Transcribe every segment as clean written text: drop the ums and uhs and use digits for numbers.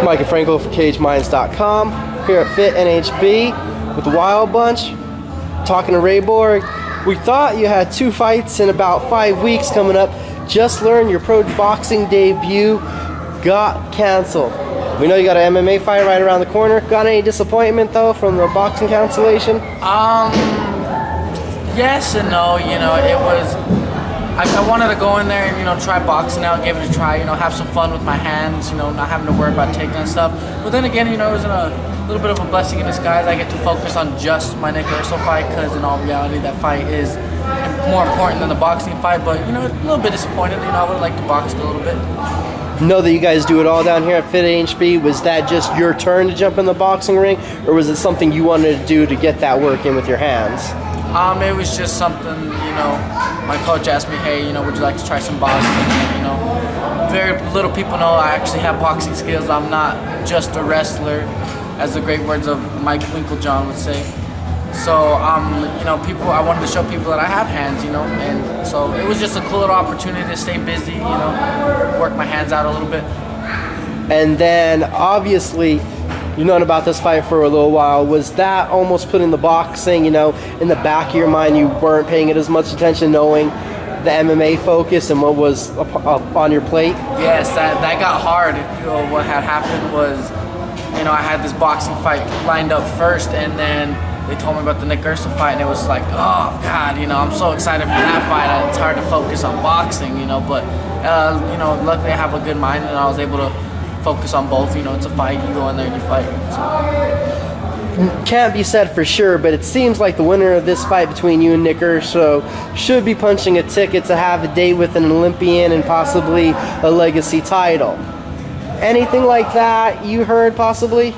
Mike and Franco for CageMinds.com here at Fit NHB with the Wild Bunch, talking to Ray Borg. We thought you had 2 fights in about 5 weeks coming up. Just learned your pro boxing debut got canceled. We know you got an MMA fight right around the corner. Got any disappointment though from the boxing cancellation? Yes and no. You know, it was. I wanted to go in there and try boxing out, give it a try. Have some fun with my hands. Not having to worry about takedown stuff. But then again, it was a little bit of a blessing in disguise. I get to focus on just my Nick Urso fight because in all reality, that fight is more important than the boxing fight. But a little bit disappointed. I would like to box a little bit. Know that you guys do it all down here at Fit NHB. Was that just your turn to jump in the boxing ring, or was it something you wanted to do to get that work in with your hands? It was just something, my coach asked me, hey, would you like to try some boxing? Very little people know I actually have boxing skills. I'm not just a wrestler, as the great words of Mike Winklejohn would say. So, I wanted to show people that I have hands, and so it was just a cool little opportunity to stay busy, work my hands out a little bit. And then, obviously, you've known about this fight for a little while. Was that almost putting the boxing, in the back of your mind? You weren't paying it as much attention, knowing the MMA focus and what was on your plate? Yes, that got hard. What had happened was, I had this boxing fight lined up first, and then they told me about the Nick Urso fight, and it was like, oh God, I'm so excited for that fight. It's hard to focus on boxing, but luckily I have a good mind, and I was able to focus on both. It's a fight. You go in there and you fight. So. Can't be said for sure, but it seems like the winner of this fight between you and Nick Urso should be punching a ticket to have a date with an Olympian and possibly a legacy title. Anything like that you heard possibly?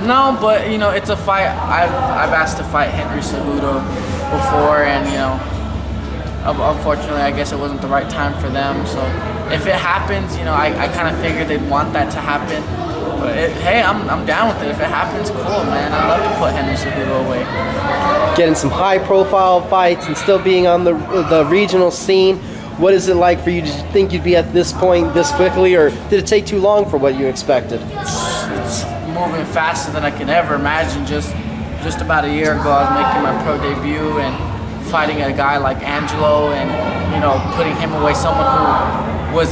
No, but it's a fight. I've asked to fight Henry Cejudo before, and unfortunately, I guess it wasn't the right time for them. So if it happens, I kind of figured they'd want that to happen. But hey, I'm down with it. If it happens, cool, man. I'd love to put Henry Cejudo away. Getting some high-profile fights and still being on the regional scene. What is it like for you? Did you think you'd be at this point this quickly, or did it take too long for what you expected? It's moving faster than I can ever imagine. Just about a year ago, I was making my pro debut and fighting a guy like Angelo, and putting him away, someone who was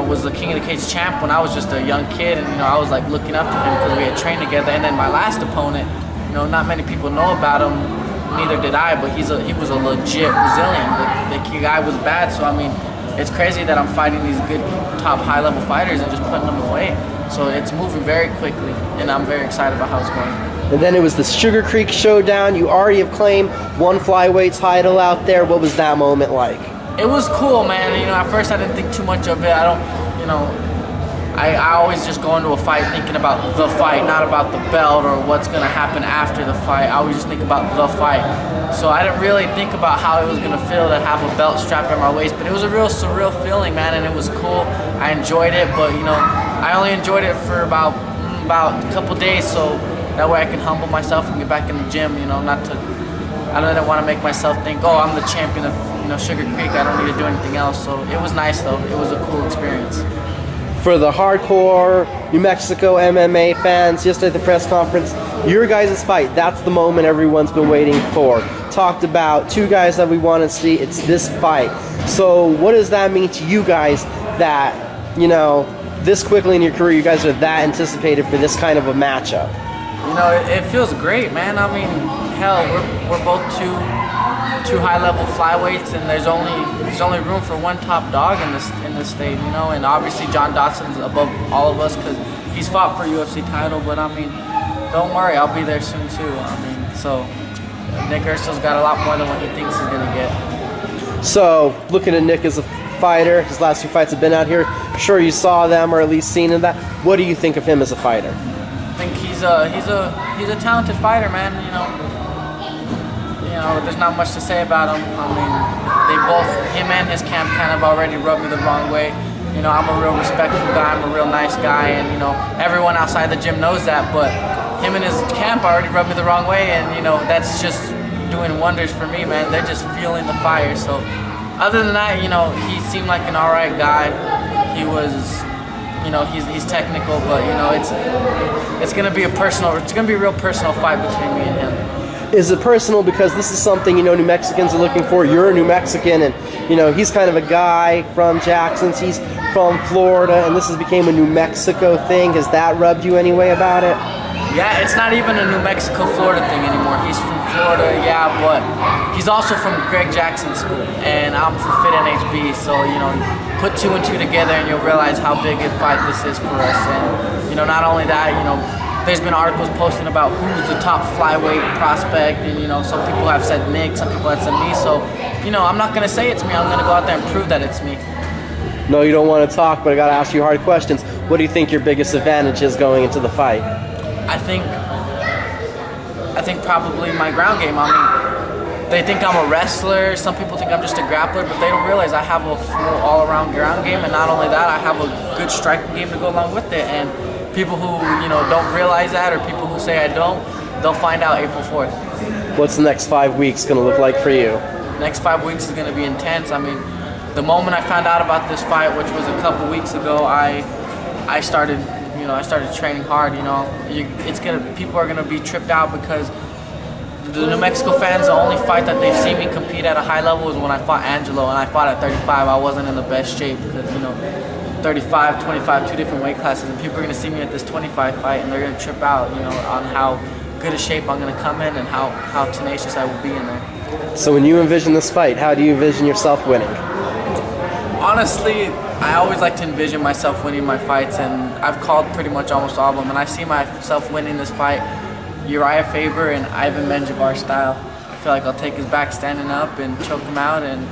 was the King of the Cage champ when I was just a young kid, and I was like looking up to him because we had trained together. And then my last opponent, not many people know about him, neither did I, but he was a legit Brazilian. The guy was bad, so I mean, it's crazy that I'm fighting these good top high-level fighters and just putting them away. So it's moving very quickly, and I'm very excited about how it's going. And then it was the Sugar Creek Showdown. You already have claimed one flyweight title out there. What was that moment like? It was cool, man. At first I didn't think too much of it. I always just go into a fight thinking about the fight, not about the belt or what's going to happen after the fight. I always just think about the fight. So I didn't really think about how it was going to feel to have a belt strapped around my waist, but it was a real surreal feeling, man, and it was cool. I enjoyed it, but I only enjoyed it for about a couple days, so that way I can humble myself and get back in the gym. I don't want to make myself think, oh, I'm the champion of Sugar Creek. I don't need to do anything else. So it was nice though. It was a cool experience. For the hardcore New Mexico MMA fans, just at the press conference, your guys' fight, that's the moment everyone's been waiting for. Talked about 2 guys that we want to see. It's this fight. So what does that mean to you guys that, this quickly in your career, you guys are that anticipated for this kind of a matchup? It feels great, man. I mean, hell, we're both two high-level flyweights, and there's only room for one top dog in this state, And obviously, John Dotson's above all of us because he's fought for a UFC title. But I mean, don't worry, I'll be there soon too. So Nick Urso's got a lot more than what he thinks he's gonna get. So looking at Nick as a fighter, his last 2 fights have been out here. I'm sure you saw them or at least seen in that. What do you think of him as a fighter? I think he's a talented fighter, man. There's not much to say about him. I mean, him and his camp kind of already rubbed me the wrong way. I'm a real respectful guy. I'm a real nice guy, and everyone outside the gym knows that. But him and his camp already rubbed me the wrong way, and that's just doing wonders for me, man. They're just feeling the fire. So, other than that, he seemed like an alright guy. He was you know, he's technical, but you know, it's gonna be a real personal fight between me and him. Is it personal because this is something, you know, New Mexicans are looking for? You're a New Mexican, and you know, he's kind of a guy from Jackson. He's from Florida, and this has became a New Mexico thing. Has that rubbed you any way about it? Yeah, it's not even a New Mexico, Florida thing anymore. He's from Florida, yeah, but he's also from Greg Jackson's school, and I'm from Fit NHB, so, you know, put 2 and 2 together and you'll realize how big a fight this is for us. And, you know, not only that, you know, there's been articles posting about who's the top flyweight prospect, and, you know, some people have said Nick, some people have said me, so, you know, I'm not going to say it's me. I'm going to go out there and prove that it's me. No, you don't want to talk, but I got to ask you hard questions. What do you think your biggest advantage is going into the fight? I think probably my ground game. I mean, they think I'm a wrestler. Some people think I'm just a grappler, but they don't realize I have a full all-around ground game, and not only that, I have a good striking game to go along with it. And people who, you know, don't realize that, or people who say I don't, they'll find out April 4th. What's the next 5 weeks going to look like for you? Next 5 weeks is going to be intense. I mean, the moment I found out about this fight, which was a couple weeks ago, I started training hard. You know, people are gonna be tripped out because the New Mexico fans, the only fight that they've seen me compete at a high level is when I fought Angelo, and I fought at 35. I wasn't in the best shape because, you know, 35, 25, 2 different weight classes, and people are gonna see me at this 25 fight, and they're gonna trip out, you know, on how good a shape I'm gonna come in and how tenacious I will be in there. So when you envision this fight, how do you envision yourself winning? Honestly, I always like to envision myself winning my fights, and I've called pretty much almost all of them, and I see myself winning this fight Uriah Faber and Ivan Menjivar style. I feel like I'll take his back standing up and choke him out and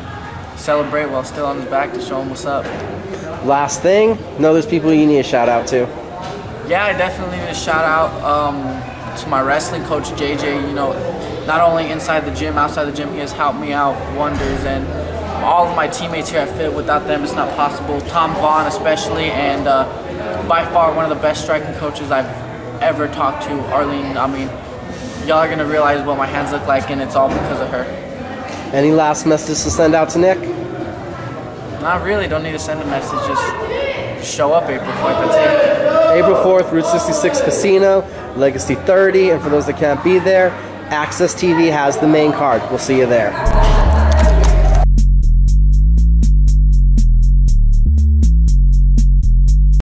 celebrate while still on his back to show him what's up. Last thing, know there's people you need a shout out to. Yeah, I definitely need a shout out to my wrestling coach JJ. You know, not only inside the gym, outside the gym, he has helped me out wonders, and all of my teammates here at Fit, without them it's not possible. Tom Vaughn especially, and by far one of the best striking coaches I've ever talked to, Arlene. I mean, y'all are gonna realize what my hands look like, and it's all because of her. Any last message to send out to Nick? Not really, don't need to send a message, just show up April 4th, that's it. April 4th, Route 66 Casino, Legacy 30, and for those that can't be there, Access TV has the main card. We'll see you there.